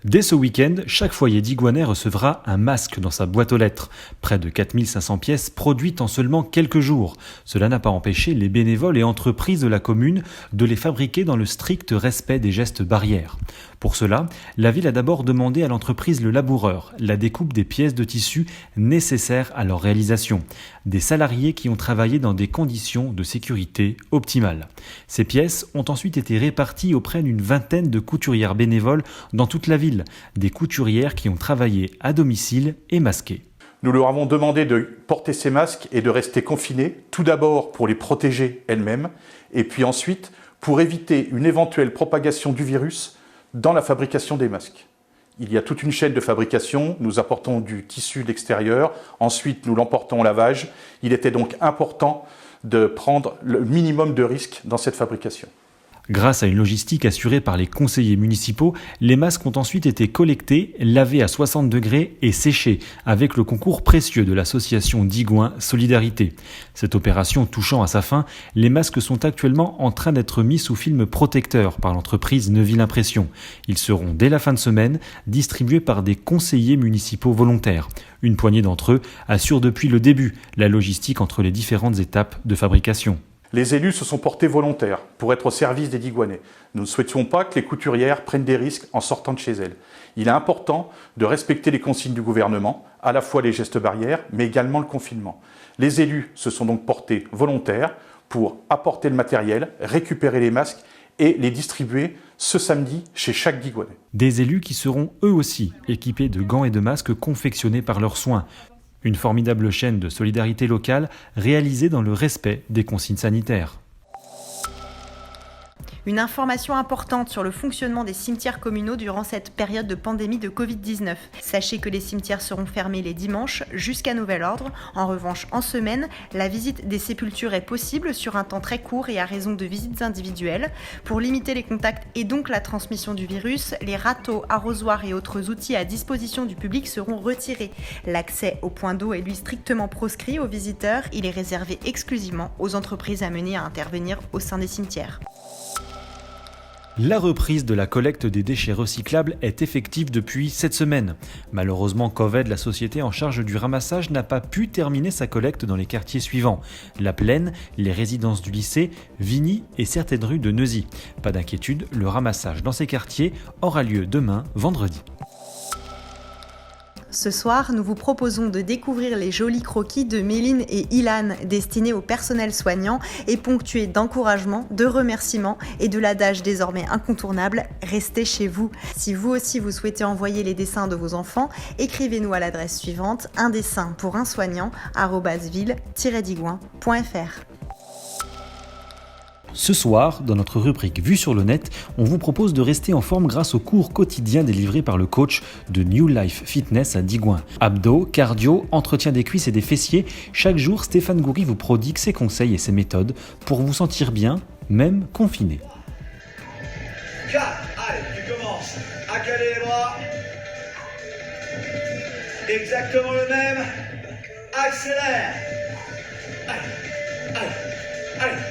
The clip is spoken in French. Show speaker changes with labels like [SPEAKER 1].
[SPEAKER 1] Dès ce week-end, chaque foyer digoinais recevra un masque dans sa boîte aux lettres. Près de 4500 pièces produites en seulement quelques jours. Cela n'a pas empêché les bénévoles et entreprises de la commune de les fabriquer dans le strict respect des gestes barrières. Pour cela, la ville a d'abord demandé à l'entreprise Le Laboureur la découpe des pièces de tissu nécessaires à leur réalisation. Des salariés qui ont travaillé dans des conditions de sécurité optimales. Ces pièces ont ensuite été réparties auprès d'une vingtaine de couturières bénévoles dans toute la ville. Des couturières qui ont travaillé à domicile et masquées.
[SPEAKER 2] Nous leur avons demandé de porter ces masques et de rester confinés, tout d'abord pour les protéger elles-mêmes, et puis ensuite pour éviter une éventuelle propagation du virus dans la fabrication des masques. Il y a toute une chaîne de fabrication, nous apportons du tissu de l'extérieur, ensuite nous l'emportons au lavage. Il était donc important de prendre le minimum de risques dans cette fabrication.
[SPEAKER 1] Grâce à une logistique assurée par les conseillers municipaux, les masques ont ensuite été collectés, lavés à 60 degrés et séchés, avec le concours précieux de l'association Digoin Solidarité. Cette opération touchant à sa fin, les masques sont actuellement en train d'être mis sous film protecteur par l'entreprise Neuville Impression. Ils seront, dès la fin de semaine, distribués par des conseillers municipaux volontaires. Une poignée d'entre eux assurent depuis le début la logistique entre les différentes étapes de fabrication.
[SPEAKER 2] Les élus se sont portés volontaires pour être au service des Digoinais. Nous ne souhaitions pas que les couturières prennent des risques en sortant de chez elles. Il est important de respecter les consignes du gouvernement, à la fois les gestes barrières, mais également le confinement. Les élus se sont donc portés volontaires pour apporter le matériel, récupérer les masques et les distribuer ce samedi chez chaque Digoinais.
[SPEAKER 1] Des élus qui seront eux aussi équipés de gants et de masques confectionnés par leurs soins. Une formidable chaîne de solidarité locale réalisée dans le respect des consignes sanitaires.
[SPEAKER 3] Une information importante sur le fonctionnement des cimetières communaux durant cette période de pandémie de Covid-19. Sachez que les cimetières seront fermés les dimanches jusqu'à nouvel ordre. En revanche, en semaine, la visite des sépultures est possible sur un temps très court et à raison de visites individuelles. Pour limiter les contacts et donc la transmission du virus, les râteaux, arrosoirs et autres outils à disposition du public seront retirés. L'accès au point d'eau est lui strictement proscrit aux visiteurs. Il est réservé exclusivement aux entreprises amenées à intervenir au sein des cimetières.
[SPEAKER 1] La reprise de la collecte des déchets recyclables est effective depuis cette semaine. Malheureusement, Coved, la société en charge du ramassage, n'a pas pu terminer sa collecte dans les quartiers suivants. La Plaine, les résidences du lycée, Vigny et certaines rues de Neuzy. Pas d'inquiétude, le ramassage dans ces quartiers aura lieu demain, vendredi.
[SPEAKER 3] Ce soir, nous vous proposons de découvrir les jolis croquis de Méline et Ilan, destinés au personnel soignant et ponctués d'encouragements, de remerciements et de l'adage désormais incontournable « Restez chez vous ». Si vous aussi vous souhaitez envoyer les dessins de vos enfants, écrivez-nous à l'adresse suivante un dessin pour un soignant @ville-digoin.fr.
[SPEAKER 1] Ce soir, dans notre rubrique Vue sur le net, on vous propose de rester en forme grâce aux cours quotidiens délivrés par le coach de New Life Fitness à Digoin. Abdos, cardio, entretien des cuisses et des fessiers, chaque jour Stéphane Goury vous prodigue ses conseils et ses méthodes pour vous sentir bien, même confiné.
[SPEAKER 4] 4, allez, tu commences à caler les bras. Exactement le même. Accélère. Allez, allez, allez.